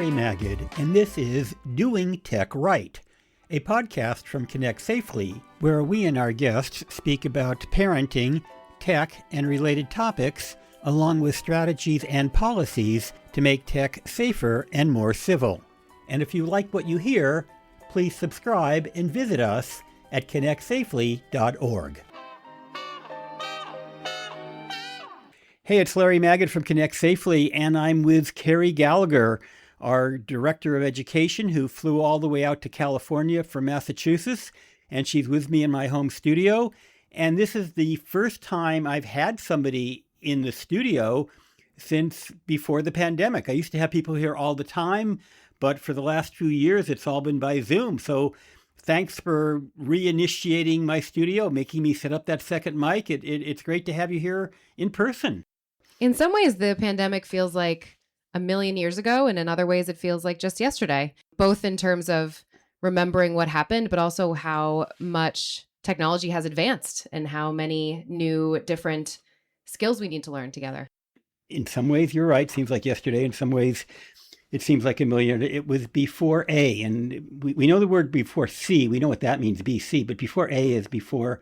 Larry Magid, and this is Doing Tech Right, a podcast from ConnectSafely, where we and our guests speak about parenting, tech, and related topics, along with strategies and policies to make tech safer and more civil. And if you like what you hear, please subscribe and visit us at ConnectSafely.org. Hey, it's Larry Magid from ConnectSafely, and I'm with Kerry Gallagher, our Director of Education, who flew all the way out to California from Massachusetts, and she's with me in my home studio. And this is the first time I've had somebody in the studio since before the pandemic. I used to have people here all the time, but for the last few years, it's all been by Zoom. So thanks for reinitiating my studio, making me set up that second mic. It's great to have you here in person. In some ways, the pandemic feels like a million years ago, and in other ways, it feels like just yesterday, both in terms of remembering what happened, but also how much technology has advanced and how many new different skills we need to learn together. In some ways, you're right. Seems like yesterday. In some ways, it seems like a million. It was before A, and we know the word before C. We know what that means, BC, but before A is before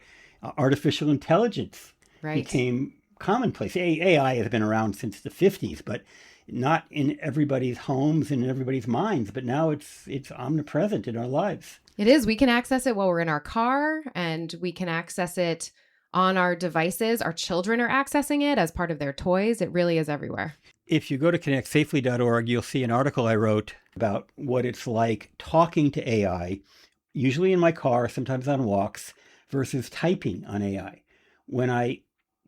artificial intelligence became commonplace. AI has been around since the 50s, but not in everybody's homes and in everybody's minds. But now it's omnipresent in our lives. It is. We can access it while we're in our car, and we can access it on our devices. Our children are accessing it as part of their toys. It really is everywhere. If you go to ConnectSafely.org, you'll see an article I wrote about what it's like talking to AI, usually in my car, sometimes on walks, versus typing on AI. When I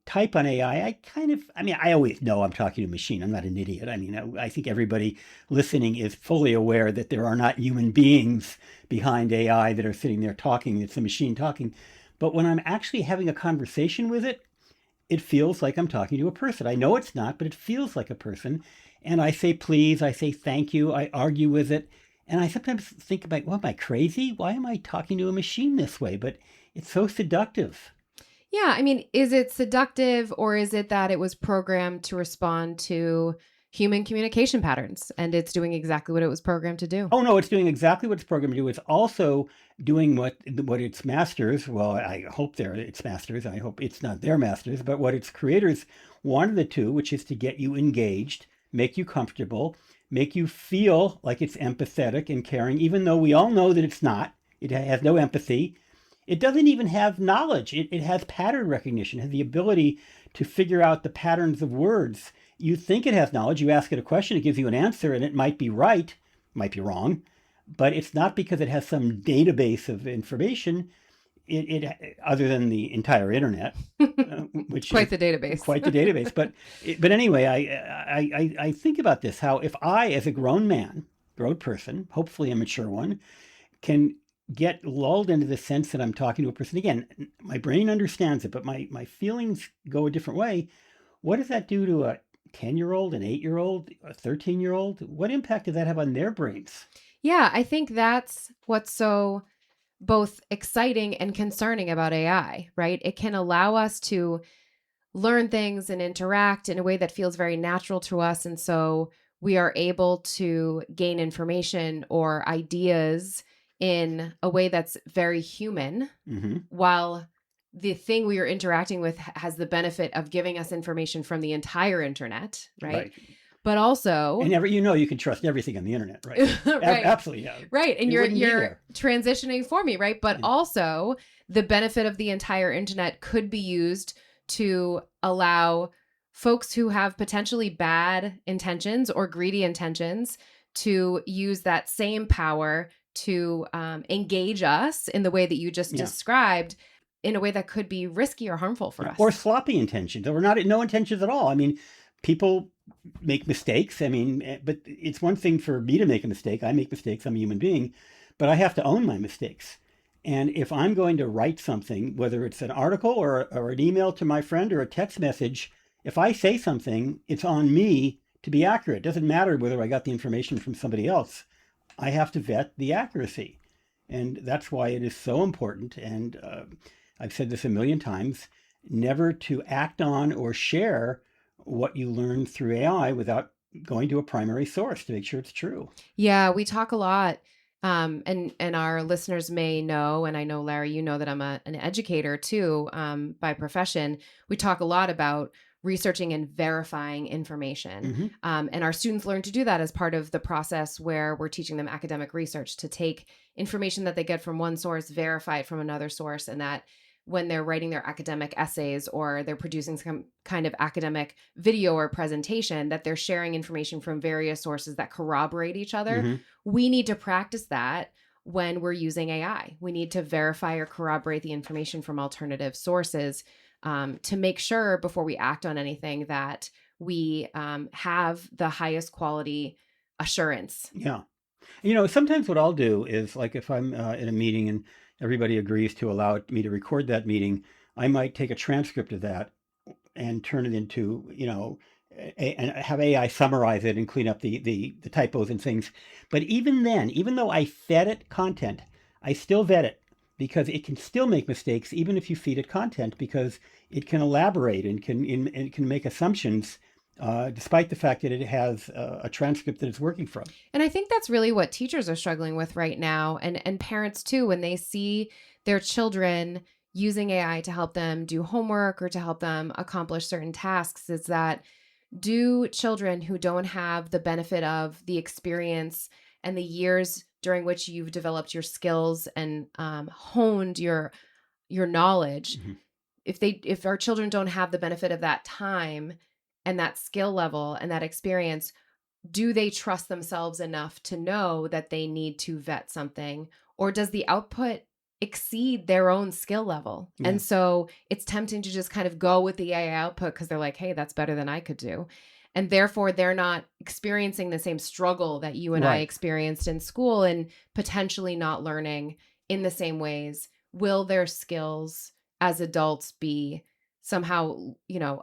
type on AI, I always know I'm talking to a machine. I'm not an idiot. I think everybody listening is fully aware that there are not human beings behind AI that are sitting there talking. It's a machine talking. But when I'm actually having a conversation with it, it feels like I'm talking to a person. I know it's not, but it feels like a person. And I say, please, I say, thank you. I argue with it. And I sometimes think about, well, am I crazy? Why am I talking to a machine this way? But it's so seductive. Yeah. Is it seductive, or is it that it was programmed to respond to human communication patterns and it's doing exactly what it was programmed to do? Oh, no, it's doing exactly what it's programmed to do. It's also doing what its masters, well, I hope they're its masters. I hope it's not their masters, but what its creators wanted it to, which is to get you engaged, make you comfortable, make you feel like it's empathetic and caring, even though we all know that it's not. It has no empathy. It doesn't even have knowledge. It has pattern recognition, has the ability to figure out the patterns of words. You think it has knowledge. You ask it a question, it gives you an answer, and it might be right, might be wrong, but it's not because it has some database of information. It other than the entire internet, which quite the database. Quite the database. But anyway, I think about this: how if I, as a grown person, hopefully a mature one, can get lulled into the sense that I'm talking to a person. Again, my brain understands it, but my feelings go a different way. What does that do to a 10-year-old, an 8-year-old, a 13-year-old? What impact does that have on their brains? Yeah, I think that's what's so both exciting and concerning about AI, right? It can allow us to learn things and interact in a way that feels very natural to us. And so we are able to gain information or ideas in a way that's very human, while the thing we are interacting with has the benefit of giving us information from the entire internet, right? But also, and you can trust everything on the internet, right? Right. Absolutely, yeah. Right, and you're transitioning for me, right? But also, the benefit of the entire internet could be used to allow folks who have potentially bad intentions or greedy intentions to use that same power to engage us in the way that you just described, in a way that could be risky or harmful for us. Or sloppy intentions, or no intentions at all. People make mistakes. But it's one thing for me to make a mistake. I make mistakes. I'm a human being, but I have to own my mistakes. And if I'm going to write something, whether it's an article or an email to my friend or a text message, if I say something, it's on me to be accurate. It doesn't matter whether I got the information from somebody else. I have to vet the accuracy. And that's why it is so important. And I've said this a million times, never to act on or share what you learn through AI without going to a primary source to make sure it's true. Yeah, we talk a lot. And our listeners may know, and I know, Larry, you know that I'm an educator too, by profession. We talk a lot about researching and verifying information. Hmm. And our students learn to do that as part of the process where we're teaching them academic research, to take information that they get from one source, verify it from another source, and that when they're writing their academic essays or they're producing some kind of academic video or presentation, that they're sharing information from various sources that corroborate each other. Hmm. We need to practice that when we're using AI. We need to verify or corroborate the information from alternative sources, to make sure before we act on anything that we have the highest quality assurance. Yeah. Sometimes what I'll do is, like, if I'm in a meeting and everybody agrees to allow me to record that meeting, I might take a transcript of that and turn it into, and have AI summarize it and clean up the typos and things. But even then, even though I fed it content, I still vet it, because it can still make mistakes even if you feed it content, because it can elaborate and can make assumptions, despite the fact that it has a transcript that it's working from. And I think that's really what teachers are struggling with right now, and parents too, when they see their children using AI to help them do homework or to help them accomplish certain tasks, is that, do children who don't have the benefit of the experience and the years during which you've developed your skills and honed your knowledge, Mm-hmm. if our children don't have the benefit of that time and that skill level and that experience, do they trust themselves enough to know that they need to vet something, or does the output exceed their own skill level? Yeah. And so it's tempting to just kind of go with the AI output because they're like, hey, that's better than I could do. And therefore, they're not experiencing the same struggle that you and I Right. experienced in school, and potentially not learning in the same ways. Will their skills as adults be somehow,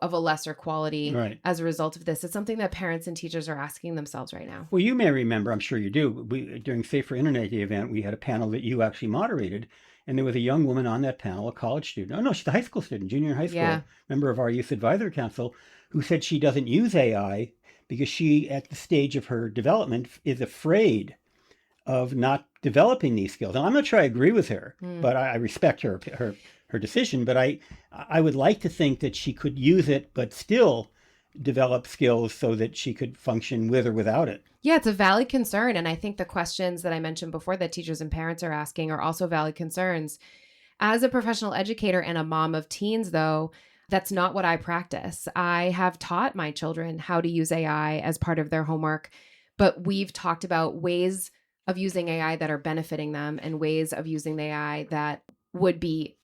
of a lesser quality Right. as a result of this? It's something that parents and teachers are asking themselves right now. Well, you may remember, I'm sure you do, during Safer Internet Day event, we had a panel that you actually moderated, and there was a young woman on that panel, a college student. Oh, no, she's a high school student, junior in high school, Yeah. member of our Youth Advisory Council, who said she doesn't use AI because she, at the stage of her development, is afraid of not developing these skills. And I'm not sure I agree with her, but I respect her decision. But I would like to think that she could use it, but still develop skills so that she could function with or without it. Yeah, it's a valid concern. And I think the questions that I mentioned before that teachers and parents are asking are also valid concerns. As a professional educator and a mom of teens, though, that's not what I practice. I have taught my children how to use AI as part of their homework, but we've talked about ways of using AI that are benefiting them and ways of using the AI that would be,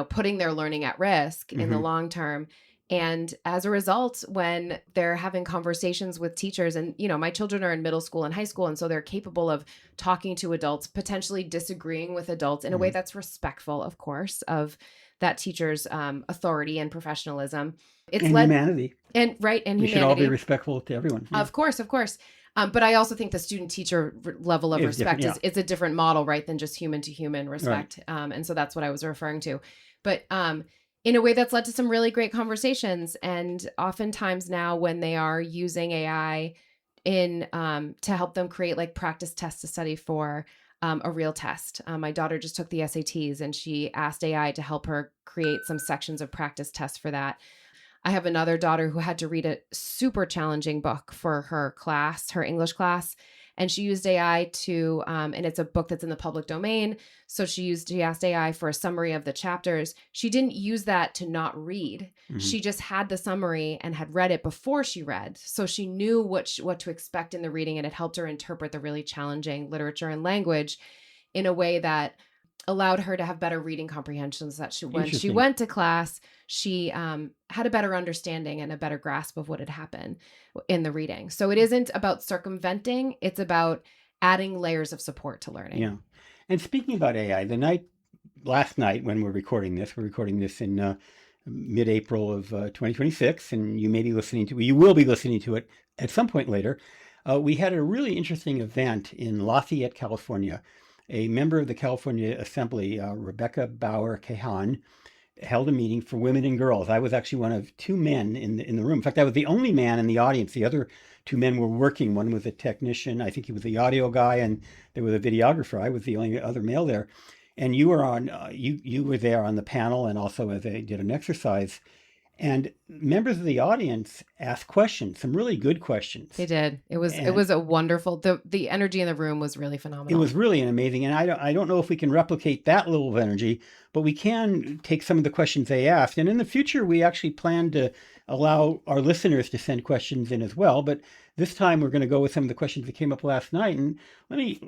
putting their learning at risk in the Mhm. long term. And as a result, when they're having conversations with teachers, and, my children are in middle school and high school, and so they're capable of talking to adults, potentially disagreeing with adults in a way Mhm. that's respectful, of course, of that teacher's authority and professionalism. It's And led, humanity. and right, and We should all be humanity. respectful to everyone. Yeah. Of course, of course. But I also think the student-teacher level of It's different, respect is it's a different model, right, than just human-to-human respect. Right. And so that's what I was referring to. But in a way that's led to some really great conversations. And oftentimes now, when they are using AI in to help them create like practice tests to study for a real test. My daughter just took the SATs, and she asked AI to help her create some sections of practice tests for that. I have another daughter who had to read a super challenging book for her class, her English class. And she used AI to, and it's a book that's in the public domain. So she asked AI for a summary of the chapters. She didn't use that to not read. Mhm. She just had the summary and had read it before she read. So she knew what to expect in the reading, and it helped her interpret the really challenging literature and language in a way that allowed her to have better reading comprehensions, that when she Interesting. went to class, she had a better understanding and a better grasp of what had happened in the reading. So it isn't about circumventing, it's about adding layers of support to learning. Yeah. And speaking about AI, last night when we're recording this in mid-April of 2026, and you will be listening to it at some point later. We had a really interesting event in Lafayette, California. A member of the California Assembly, Rebecca Bauer-Cahan, held a meeting for women and girls. I was actually one of two men in the room. In fact, I was the only man in the audience. The other two men were working. One was a technician. I think he was the audio guy, and there was a videographer. I was the only other male there. And you were on, you were there on the panel and also as they did an exercise. And members of the audience asked questions, some really good questions. They did. It was a wonderful, the energy in the room was really phenomenal. It was really amazing. And I don't know if we can replicate that level of energy, but we can take some of the questions they asked. And in the future, we actually plan to allow our listeners to send questions in as well. But this time we're going to go with some of the questions that came up last night. And let me,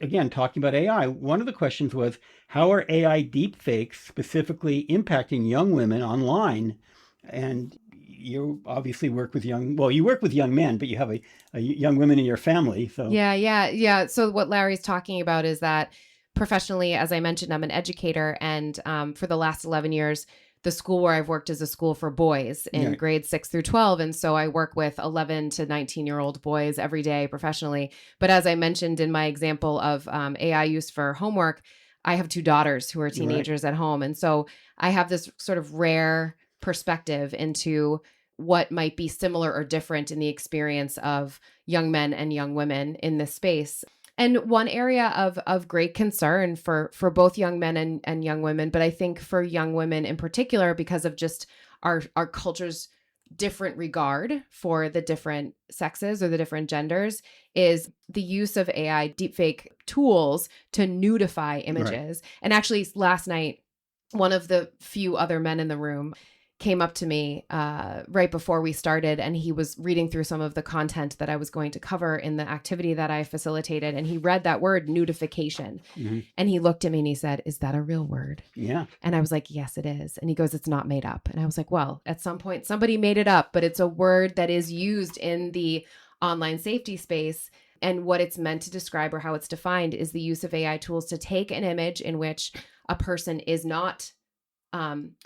again, talking about AI, one of the questions was, how are AI deepfakes specifically impacting young women online? And you obviously work with you work with young men, but you have a young women in your family. So yeah. So what Larry's talking about is that professionally, as I mentioned, I'm an educator, and for the last 11 years, the school where I've worked is a school for boys in grades 6 through 12. And so I work with 11 to 19-year-old boys every day professionally. But as I mentioned in my example of AI use for homework, I have 2 daughters who are teenagers at home. And so I have this sort of rare perspective into what might be similar or different in the experience of young men and young women in this space. And one area of great concern for both young men and young women, but I think for young women in particular, because of just our culture's different regard for the different sexes or the different genders, is the use of AI deepfake tools to nudify images. Right. And actually last night, one of the few other men in the room came up to me right before we started, and he was reading through some of the content that I was going to cover in the activity that I facilitated, and he read that word nudification. Mm-hmm. And he looked at me and he said, "Is that a real word?" Yeah. And I was like, "Yes, it is." And he goes, "It's not made up." And I was like, "Well, at some point somebody made it up, but it's a word that is used in the online safety space. And what it's meant to describe, or how it's defined, is the use of AI tools to take an image in which a person is not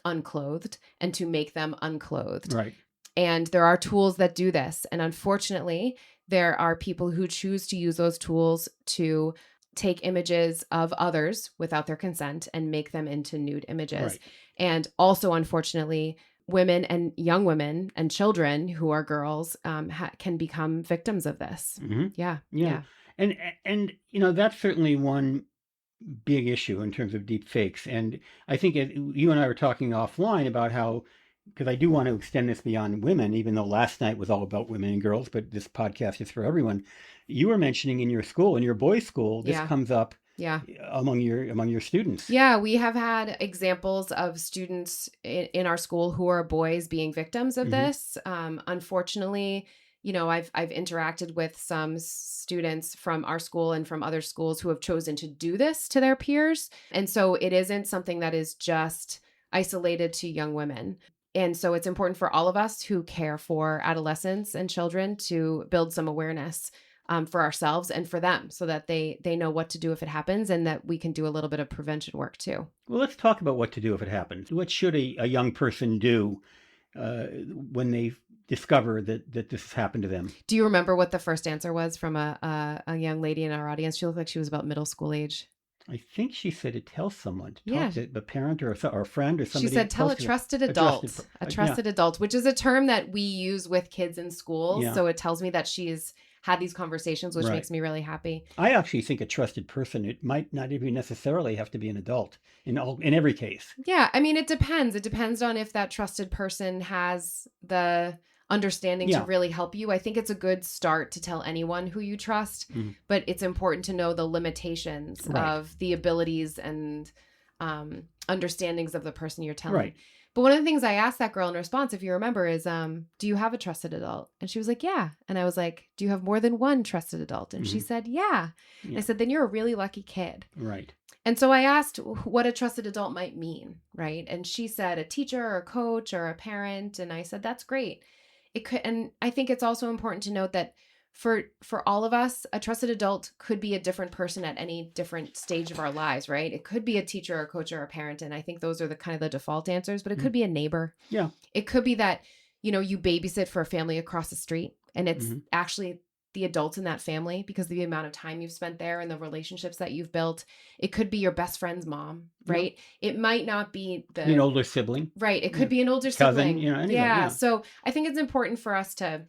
unclothed and to make them unclothed." Right. And there are tools that do this. And unfortunately, there are people who choose to use those tools to take images of others without their consent and make them into nude images. Right. And also, unfortunately, women and young women and children who are girls can become victims of this. Mm-hmm. Yeah. And that's certainly one big issue in terms of deep fakes. And I think you and I were talking offline about how, because I do want to extend this beyond women, even though last night was all about women and girls, but this podcast is for everyone. You were mentioning in your school, in your boys' school, this comes up among your students. Yeah, we have had examples of students in our school who are boys being victims of this. Unfortunately, I've interacted with some students from our school and from other schools who have chosen to do this to their peers. And so it isn't something that is just isolated to young women. And so it's important for all of us who care for adolescents and children to build some awareness for ourselves and for them, so that they know what to do if it happens, and that we can do a little bit of prevention work too. Well, let's talk about what to do if it happens. What should a young person do when they discover that this has happened to them? Do you remember what the first answer was from a young lady in our audience? She looked like she was about middle school age. I think she said to tell someone, to talk to a parent or a friend or somebody. She said, tell a trusted adult, a trusted adult, which is a term that we use with kids in schools. Yeah. So it tells me that she's had these conversations, which makes me really happy. I actually think a trusted person, it might not even necessarily have to be an adult in every case. Yeah. I mean, it depends. It depends on if that trusted person has the understanding to really help you. I think it's a good start to tell anyone who you trust, but it's important to know the limitations of the abilities and understandings of the person you're telling. Right. But one of the things I asked that girl in response, if you remember, is, do you have a trusted adult? And she was like, yeah. And I was like, do you have more than one trusted adult? And she said, yeah. And I said, then you're a really lucky kid. Right. And so I asked what a trusted adult might mean, right? And she said a teacher or a coach or a parent. And I said, that's great. It could, and I think it's also important to note that for all of us, a trusted adult could be a different person at any different stage of our lives, right? It could be a teacher or a coach or a parent. And I think those are the kind of the default answers, but it could be a neighbor. Yeah. It could be that, you babysit for a family across the street, and it's actually the adults in that family because of the amount of time you've spent there and the relationships that you've built. It could be your best friend's mom, right? It might not be an older sibling. Right. It could be an older cousin, sibling. anybody, yeah. So I think it's important for us to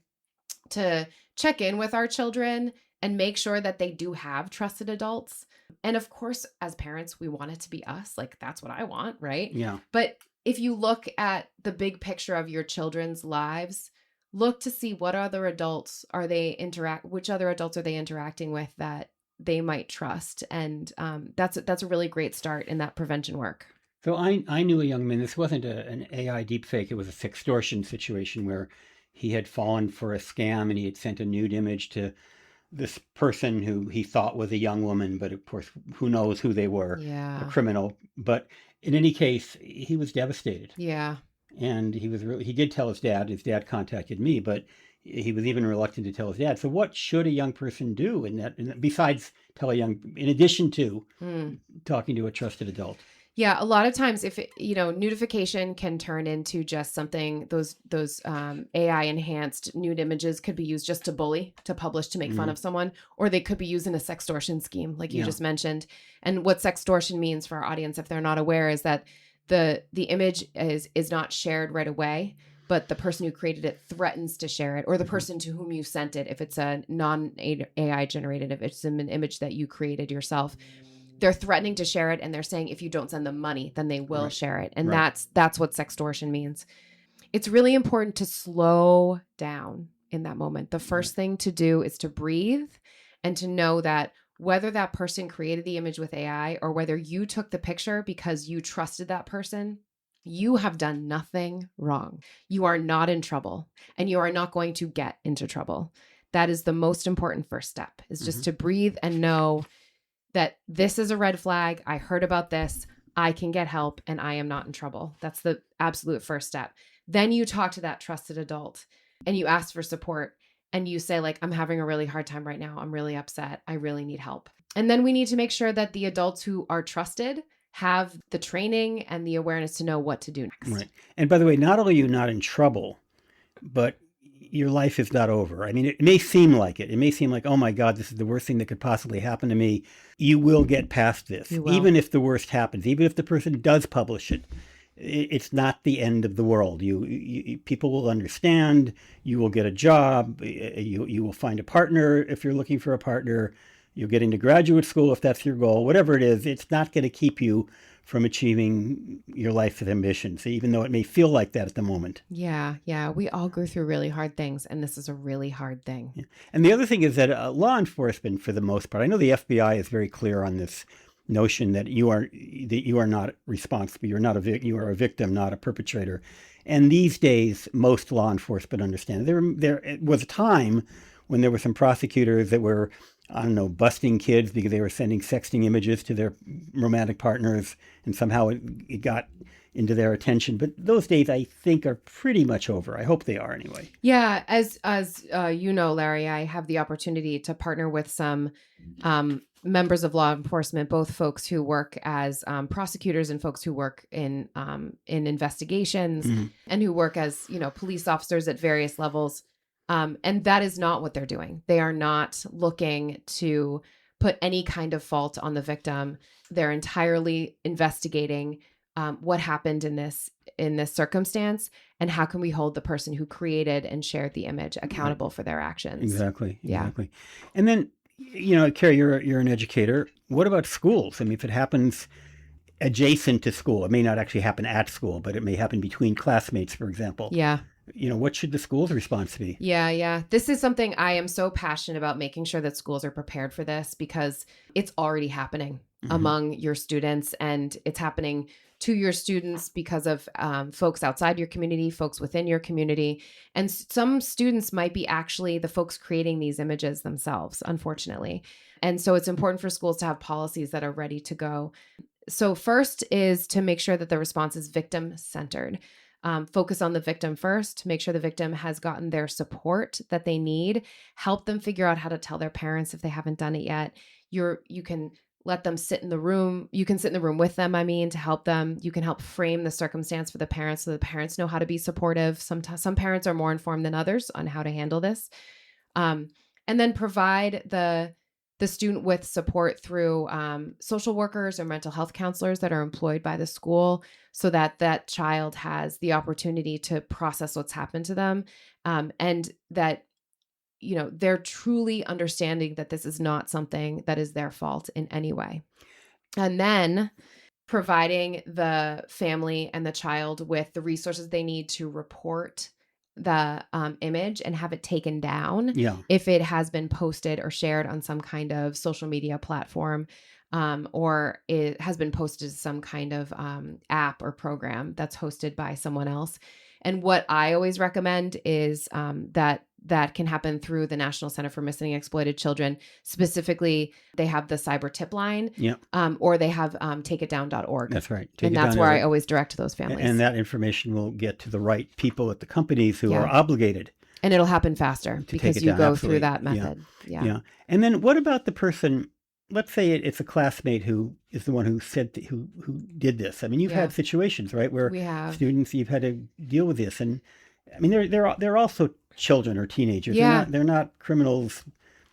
to check in with our children and make sure that they do have trusted adults. And of course, as parents, we want it to be us. Like, that's what I want, right? Yeah. But if you look at the big picture of your children's lives, look to see what other adults which other adults are they interacting with that they might trust. And that's a really great start in that prevention work. So I knew a young man, this wasn't an AI deepfake, it was a sextortion situation where he had fallen for a scam and he had sent a nude image to this person who he thought was a young woman, but of course, who knows who they were, a Yeah. criminal. But in any case, he was devastated. Yeah. And he did tell his dad. His dad contacted me, but he was even reluctant to tell his dad. So what should a young person do besides in addition to talking to a trusted adult? Yeah, a lot of times if nudification can turn into just something, those AI enhanced nude images could be used just to bully, to publish, to make fun of someone, or they could be used in a sextortion scheme like you just mentioned. And what sextortion means for our audience, if they're not aware, is that the image is not shared right away, but the person who created it threatens to share it, or the person to whom you sent it, if it's a non-AI generated, if it's an image that you created yourself, they're threatening to share it, and they're saying if you don't send them money, then they will share it. And that's what sextortion means. It's really important to slow down in that moment. The first thing to do is to breathe and to know that whether that person created the image with AI or whether you took the picture because you trusted that person, you have done nothing wrong. You are not in trouble, and you are not going to get into trouble. That is the most important first step, is just to breathe and know that this is a red flag. I heard about this. I can get help, and I am not in trouble. That's the absolute first step. Then you talk to that trusted adult and you ask for support, and you say, like, I'm having a really hard time right now. I'm really upset. I really need help. And then we need to make sure that the adults who are trusted have the training and the awareness to know what to do next. Right. And by the way, not only are you not in trouble, but your life is not over. I mean, it may seem like it. It may seem like, oh my God, this is the worst thing that could possibly happen to me. You will get past this. Even if the worst happens, even if the person does publish it, it's not the end of the world. People will understand. You will get a job. You will find a partner if you're looking for a partner. You'll get into graduate school if that's your goal. Whatever it is, it's not going to keep you from achieving your life's ambitions, even though it may feel like that at the moment. Yeah. We all go through really hard things, and this is a really hard thing. Yeah. And the other thing is that law enforcement, for the most part, I know the FBI is very clear on this notion that you are not responsible. You are a victim, not a perpetrator. And these days, most law enforcement understand. There was a time when there were some prosecutors that were, I don't know, busting kids because they were sending sexting images to their romantic partners, and somehow it got into their attention. But those days, I think, are pretty much over. I hope they are anyway. Yeah, as you know, Larry, I have the opportunity to partner with some members of law enforcement, both folks who work as prosecutors and folks who work in investigations and who work as, police officers at various levels. And that is not what they're doing. They are not looking to put any kind of fault on the victim. They're entirely investigating what happened in this circumstance, and how can we hold the person who created and shared the image accountable for their actions. Exactly. Yeah. And then, Kerry, you're an educator. What about schools? I mean, if it happens adjacent to school, it may not actually happen at school, but it may happen between classmates, for example. Yeah. What should the school's response be? Yeah. This is something I am so passionate about, making sure that schools are prepared for this, because it's already happening among your students, and it's happening to your students because of folks outside your community, folks within your community. And some students might be actually the folks creating these images themselves, unfortunately. And so it's important for schools to have policies that are ready to go. So first is to make sure that the response is victim-centered. Focus on the victim first, make sure the victim has gotten their support that they need, help them figure out how to tell their parents if they haven't done it yet. You can let them sit in the room. You can sit in the room with them, to help them. You can help frame the circumstance for the parents so the parents know how to be supportive. Some parents are more informed than others on how to handle this. And then provide the student with support through social workers or mental health counselors that are employed by the school, so that that child has the opportunity to process what's happened to them, and that they're truly understanding that this is not something that is their fault in any way. And then providing the family and the child with the resources they need to report the image and have it taken down Yeah. if it has been posted or shared on some kind of social media platform, or it has been posted to some kind of app or program that's hosted by someone else. And what I always recommend is that can happen through the National Center for Missing and Exploited Children. Specifically, they have the cyber tip line, Yeah. or they have takeitdown.org. That's right. And that's where I always direct those families. And that information will get to the right people at the companies who are obligated. And it'll happen faster because you go through that method. Yeah. And then what about the person, let's say it's a classmate who is the one who who did this. I mean, you've had situations, right, where students, you've had to deal with this. And I mean, they're also children or teenagers. Yeah. They're not criminals,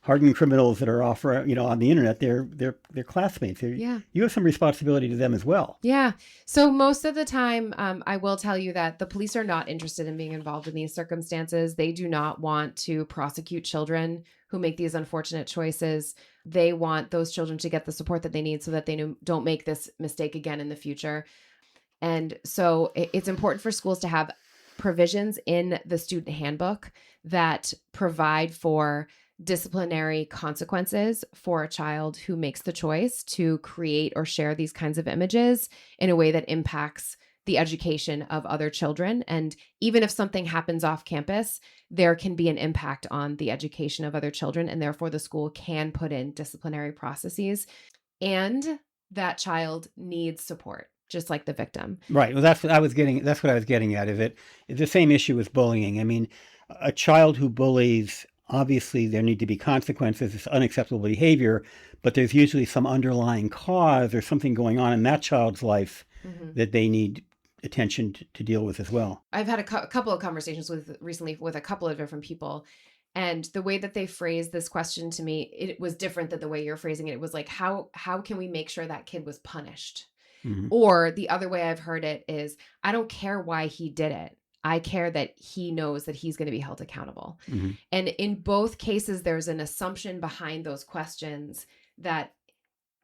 hardened criminals that are off, on the internet. They're classmates. You have some responsibility to them as well. Yeah. So most of the time, I will tell you that the police are not interested in being involved in these circumstances. They do not want to prosecute children who make these unfortunate choices. They want those children to get the support that they need so that they don't make this mistake again in the future. And so it's important for schools to have provisions in the student handbook that provide for disciplinary consequences for a child who makes the choice to create or share these kinds of images in a way that impacts the education of other children. And even if something happens off campus, there can be an impact on the education of other children, and therefore the school can put in disciplinary processes. And that child needs support, just like the victim. Right. Well, that's what I was getting at. It's the same issue with bullying. I mean, a child who bullies, obviously there need to be consequences. It's unacceptable behavior, but there's usually some underlying cause or something going on in that child's life that they need attention to deal with as well. I've had a couple of conversations recently with a couple of different people. And the way that they phrased this question to me, it was different than the way you're phrasing it. It was like, how can we make sure that kid was punished? Mm-hmm. Or the other way I've heard it is, I don't care why he did it. I care that he knows that he's going to be held accountable. Mm-hmm. And in both cases, there's an assumption behind those questions that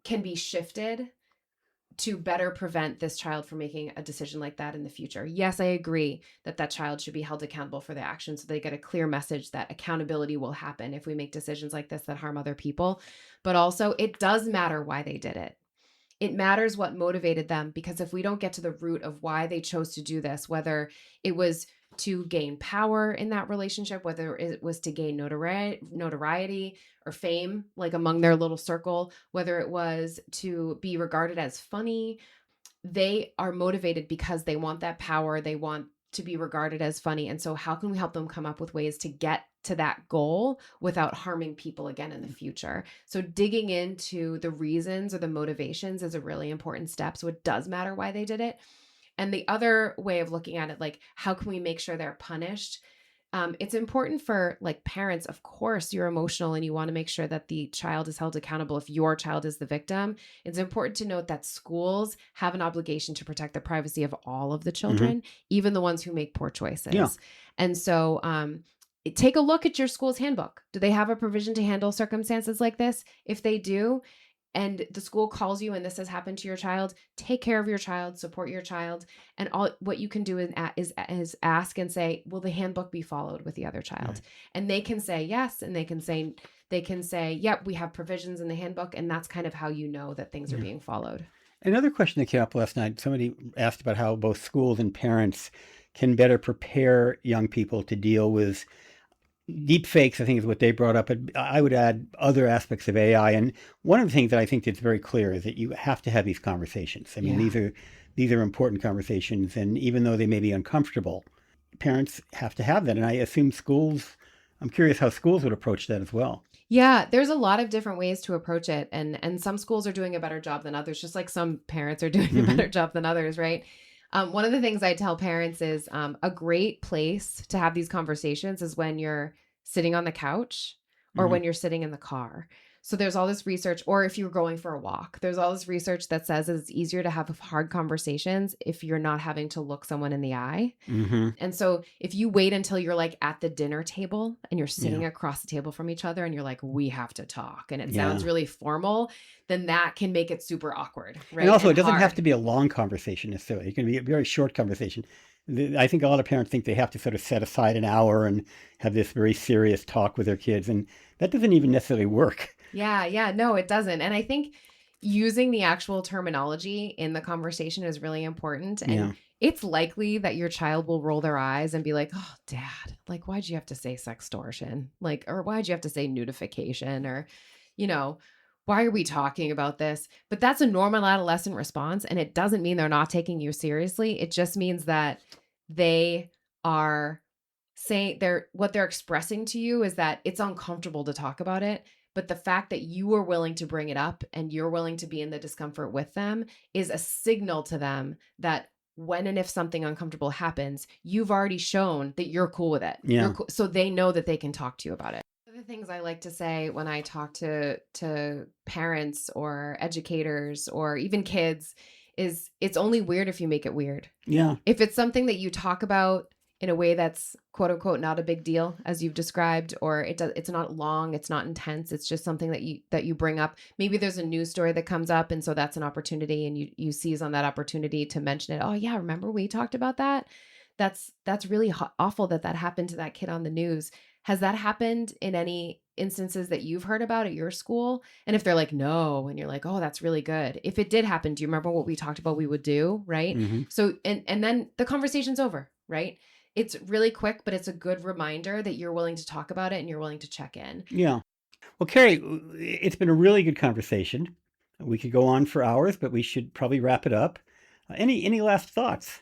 can be shifted to better prevent this child from making a decision like that in the future. Yes, I agree that child should be held accountable for their actions, so they get a clear message that accountability will happen if we make decisions like this that harm other people. But also, it does matter why they did it. It matters what motivated them, because if we don't get to the root of why they chose to do this, whether it was to gain power in that relationship, whether it was to gain notoriety or fame, like among their little circle, whether it was to be regarded as funny, they are motivated because they want that power. They want to be regarded as funny. And so how can we help them come up with ways to get to that goal without harming people again in the future? So digging into the reasons or the motivations is a really important step. So it does matter why they did it. And the other way of looking at it, like, how can we make sure they're punished? It's important for, like, parents. Of course, you're emotional and you want to make sure that the child is held accountable if your child is the victim. It's important to note that schools have an obligation to protect the privacy of all of the children, even the ones who make poor choices. Yeah. And so take a look at your school's handbook. Do they have a provision to handle circumstances like this? If they do, and the school calls you and this has happened to your child, take care of your child, support your child. And all what you can do is ask and say, will the handbook be followed with the other child? Right. And they can say yes, and they can say, yep, we have provisions in the handbook. And that's kind of how you know that things are being followed. Another question that came up last night, somebody asked about how both schools and parents can better prepare young people to deal with deepfakes. I think is what they brought up. But I would add other aspects of AI. And one of the things that I think that's very clear is that you have to have these conversations. I mean, these are important conversations. And even though they may be uncomfortable, parents have to have that. And I assume I'm curious how schools would approach that as well. Yeah, there's a lot of different ways to approach it. And some schools are doing a better job than others, just like some parents are doing a better job than others, right? One of the things I tell parents is a great place to have these conversations is when you're sitting on the couch or when you're sitting in the car. So there's all this research, or if you're going for a walk, there's all this research that says it's easier to have hard conversations if you're not having to look someone in the eye. Mm-hmm. And so if you wait until you're like at the dinner table and you're sitting Yeah. across the table from each other and you're like, we have to talk, and it Yeah. sounds really formal, then that can make it super awkward, right? And also, it doesn't hard. have to be a long conversation necessarily. It can be a very short conversation. I think a lot of parents think they have to sort of set aside an hour and have this very serious talk with their kids, and that doesn't even necessarily work. Yeah, no, it doesn't. And I think using the actual terminology in the conversation is really important. And Yeah. it's likely that your child will roll their eyes and be like, oh, Dad, like, why'd you have to say sextortion? Like, or why'd you have to say nudification? Or, why are we talking about this? But that's a normal adolescent response. And it doesn't mean they're not taking you seriously. It just means that they are saying what they're expressing to you is that it's uncomfortable to talk about it. But the fact that you are willing to bring it up and you're willing to be in the discomfort with them is a signal to them that when and if something uncomfortable happens, you've already shown that you're cool with it. Yeah. So they know that they can talk to you about it. One of the things I like to say when I talk to parents or educators or even kids is it's only weird if you make it weird. Yeah. If it's something that you talk about in a way that's quote unquote not a big deal, as you've described, or it's not long, it's not intense, it's just something that you bring up. Maybe there's a news story that comes up, and so that's an opportunity, and you seize on that opportunity to mention it. Oh yeah, remember we talked about that? That's really awful that happened to that kid on the news. Has that happened in any instances that you've heard about at your school? And if they're like, no, and you're like, oh, that's really good. If it did happen, do you remember what we talked about we would do? Right. Mm-hmm. So, and then the conversation's over, right? It's really quick, but it's a good reminder that you're willing to talk about it and you're willing to check in. Yeah. Well, Kerry, it's been a really good conversation. We could go on for hours, but we should probably wrap it up. Any last thoughts?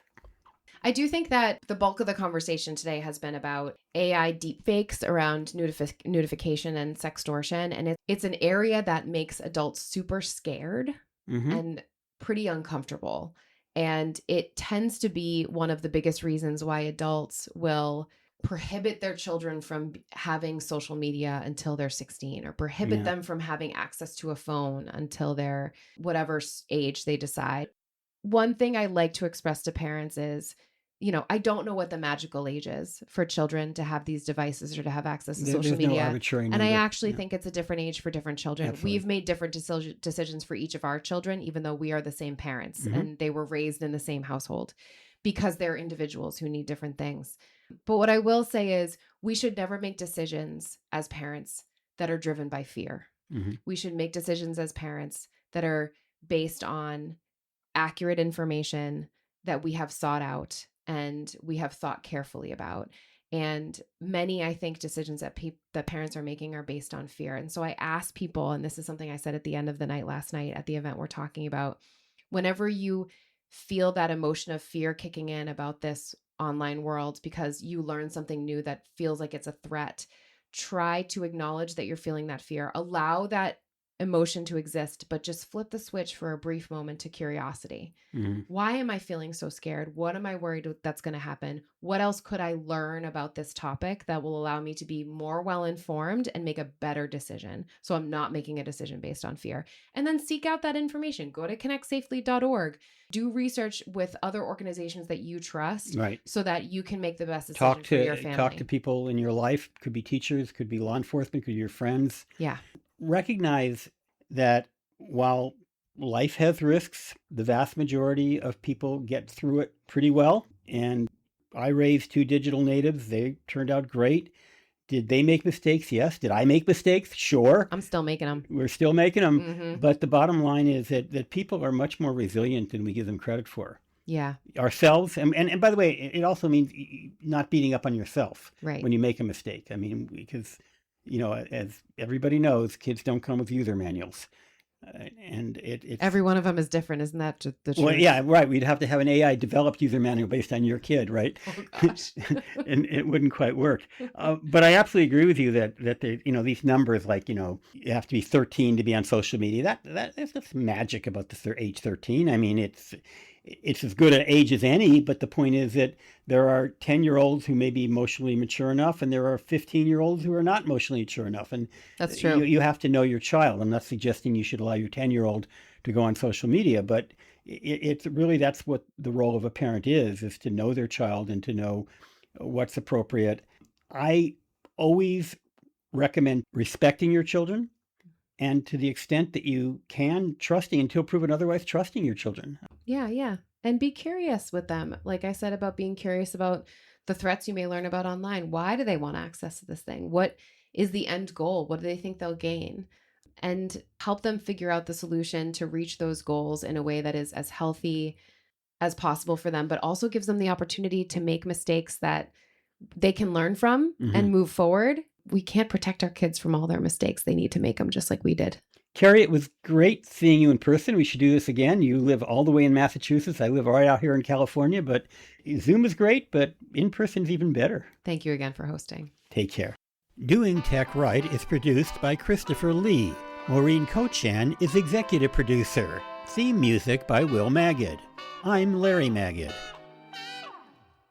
I do think that the bulk of the conversation today has been about AI deepfakes around nudification and sextortion. And it's an area that makes adults super scared and pretty uncomfortable. And it tends to be one of the biggest reasons why adults will prohibit their children from having social media until they're 16, or prohibit them from having access to a phone until they're whatever age they decide. One thing I like to express to parents is, I don't know what the magical age is for children to have these devices or to have access to social media. No arbitrary and I number. actually think it's a different age for different children. Absolutely. We've made different decisions for each of our children, even though we are the same parents and they were raised in the same household, because they're individuals who need different things. But what I will say is we should never make decisions as parents that are driven by fear. We should make decisions as parents that are based on accurate information that we have sought out and we have thought carefully about. And many, I think, decisions that parents are making are based on fear. And so I ask people, and this is something I said at the end of the night last night at the event we're talking about, whenever you feel that emotion of fear kicking in about this online world because you learn something new that feels like it's a threat, try to acknowledge that you're feeling that fear. Allow that emotion to exist, but just flip the switch for a brief moment to curiosity. Why am I feeling so scared? What am I worried that's going to happen? What else could I learn about this topic that will allow me to be more well-informed and make a better decision? So I'm not making a decision based on fear. And then seek out that information. Go to ConnectSafely.org. Do research with other organizations that you trust, so that you can make the best decision for your family. Talk to people in your life. Could be teachers, could be law enforcement, could be your friends. Yeah. Recognize that while life has risks, the vast majority of people get through it pretty well. And I raised 2 digital natives. They turned out great. Did they make mistakes? Yes. Did I make mistakes? Sure. I'm still making them. We're still making them. But the bottom line is that people are much more resilient than we give them credit for. Yeah. Ourselves. And by the way, it also means not beating up on yourself when you make a mistake. I mean, because, as everybody knows, kids don't come with user manuals. And it's every one of them is different, isn't that the truth? Well, yeah, right. We'd have to have an AI developed user manual based on your kid, right? Oh gosh, and it wouldn't quite work. But I absolutely agree with you that they, these numbers, like you have to be 13 to be on social media. That's just magic about the age 13. I mean, it's as good an age as any, but the point is that there are 10-year-olds who may be emotionally mature enough, and there are 15-year-olds who are not emotionally mature enough. And That's true. you have to know your child. I'm not suggesting you should allow your 10-year-old to go on social media, but it's really, that's what the role of a parent is to know their child and to know what's appropriate. I always recommend respecting your children, and to the extent that you can, trusting until proven otherwise, trusting your children. Yeah. And be curious with them. Like I said about being curious about the threats you may learn about online. Why do they want access to this thing? What is the end goal? What do they think they'll gain? And help them figure out the solution to reach those goals in a way that is as healthy as possible for them, but also gives them the opportunity to make mistakes that they can learn from and move forward. We can't protect our kids from all their mistakes. They need to make them just like we did. Kerry, it was great seeing you in person. We should do this again. You live all the way in Massachusetts. I live right out here in California, but Zoom is great, but in person is even better. Thank you again for hosting. Take care. Doing Tech Right is produced by Christopher Lee. Maureen Cochan is executive producer. Theme music by Will Magid. I'm Larry Magid.